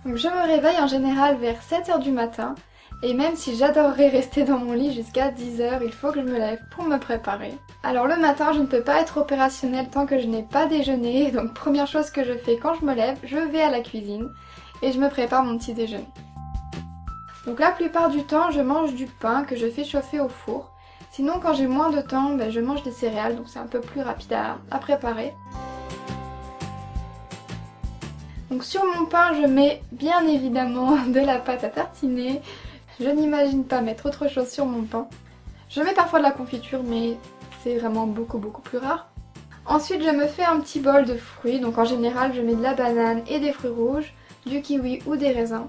Donc je me réveille en général vers 7 h du matin. Et même si j'adorerais rester dans mon lit jusqu'à 10 h, il faut que je me lève pour me préparer. Alors le matin, je ne peux pas être opérationnelle tant que je n'ai pas déjeuné. Donc première chose que je fais quand je me lève, je vais à la cuisine et je me prépare mon petit déjeuner. Donc la plupart du temps, je mange du pain que je fais chauffer au four. Sinon quand j'ai moins de temps, je mange des céréales, donc c'est un peu plus rapide à préparer. Donc sur mon pain, je mets bien évidemment de la pâte à tartiner. Je n'imagine pas mettre autre chose sur mon pain. Je mets parfois de la confiture, mais c'est vraiment beaucoup plus rare. Ensuite, je me fais un petit bol de fruits. Donc en général, je mets de la banane et des fruits rouges, du kiwi ou des raisins.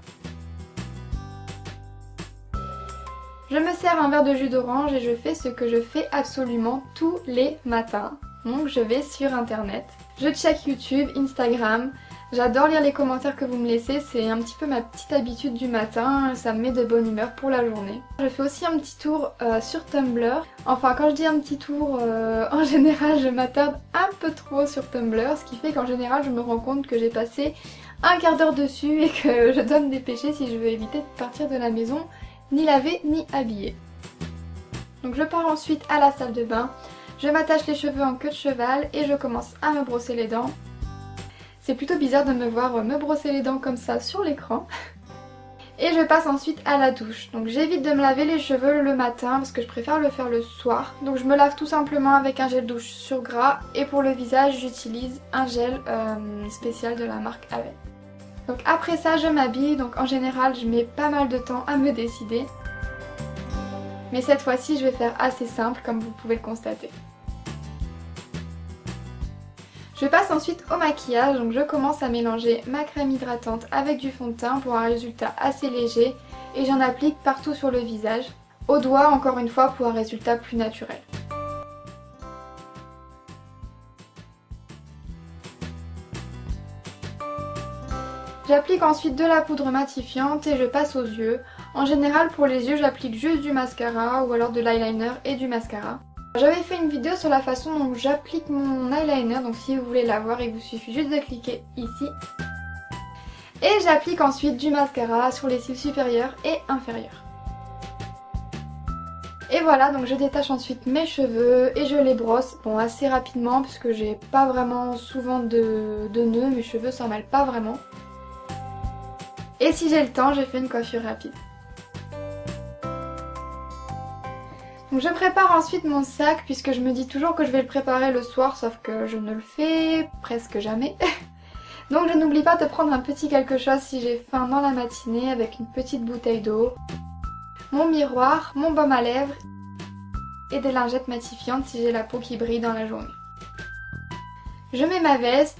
Je me sers un verre de jus d'orange et je fais ce que je fais absolument tous les matins. Donc je vais sur internet. Je check YouTube, Instagram. J'adore lire les commentaires que vous me laissez, c'est un petit peu ma petite habitude du matin, ça me met de bonne humeur pour la journée. Je fais aussi un petit tour sur Tumblr. Enfin quand je dis un petit tour, en général je m'attarde un peu trop sur Tumblr, ce qui fait qu'en général je me rends compte que j'ai passé un quart d'heure dessus et que je dois me dépêcher si je veux éviter de partir de la maison, ni laver ni habiller. Donc je pars ensuite à la salle de bain, je m'attache les cheveux en queue de cheval et je commence à me brosser les dents. C'est plutôt bizarre de me voir me brosser les dents comme ça sur l'écran. Et je passe ensuite à la douche. Donc j'évite de me laver les cheveux le matin parce que je préfère le faire le soir. Donc je me lave tout simplement avec un gel douche sur gras. Et pour le visage, j'utilise un gel spécial de la marque Avène. Donc après ça, je m'habille. Donc en général, je mets pas mal de temps à me décider. Mais cette fois-ci, je vais faire assez simple comme vous pouvez le constater. Je passe ensuite au maquillage, donc je commence à mélanger ma crème hydratante avec du fond de teint pour un résultat assez léger et j'en applique partout sur le visage, au doigt encore une fois pour un résultat plus naturel. J'applique ensuite de la poudre matifiante et je passe aux yeux. En général pour les yeux j'applique juste du mascara ou alors de l'eyeliner et du mascara. J'avais fait une vidéo sur la façon dont j'applique mon eyeliner, donc si vous voulez la voir, il vous suffit juste de cliquer ici. Et j'applique ensuite du mascara sur les cils supérieurs et inférieurs. Et voilà, donc je détache ensuite mes cheveux et je les brosse, bon assez rapidement puisque j'ai pas vraiment souvent de nœuds, mes cheveux s'en mêlent pas vraiment. Et si j'ai le temps, j'ai fait une coiffure rapide. Donc je prépare ensuite mon sac puisque je me dis toujours que je vais le préparer le soir sauf que je ne le fais presque jamais. Donc je n'oublie pas de prendre un petit quelque chose si j'ai faim dans la matinée avec une petite bouteille d'eau, mon miroir, mon baume à lèvres et des lingettes matifiantes si j'ai la peau qui brille dans la journée. Je mets ma veste.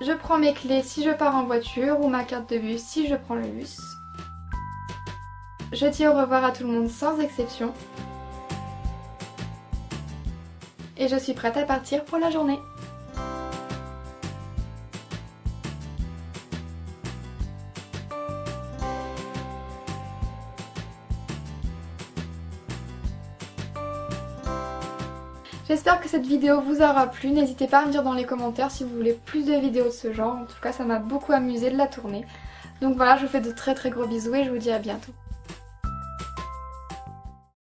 Je prends mes clés si je pars en voiture ou ma carte de bus si je prends le bus. Je dis au revoir à tout le monde sans exception. Et je suis prête à partir pour la journée. J'espère que cette vidéo vous aura plu. N'hésitez pas à me dire dans les commentaires si vous voulez plus de vidéos de ce genre. En tout cas, ça m'a beaucoup amusé de la tourner. Donc voilà, je vous fais de très gros bisous et je vous dis à bientôt.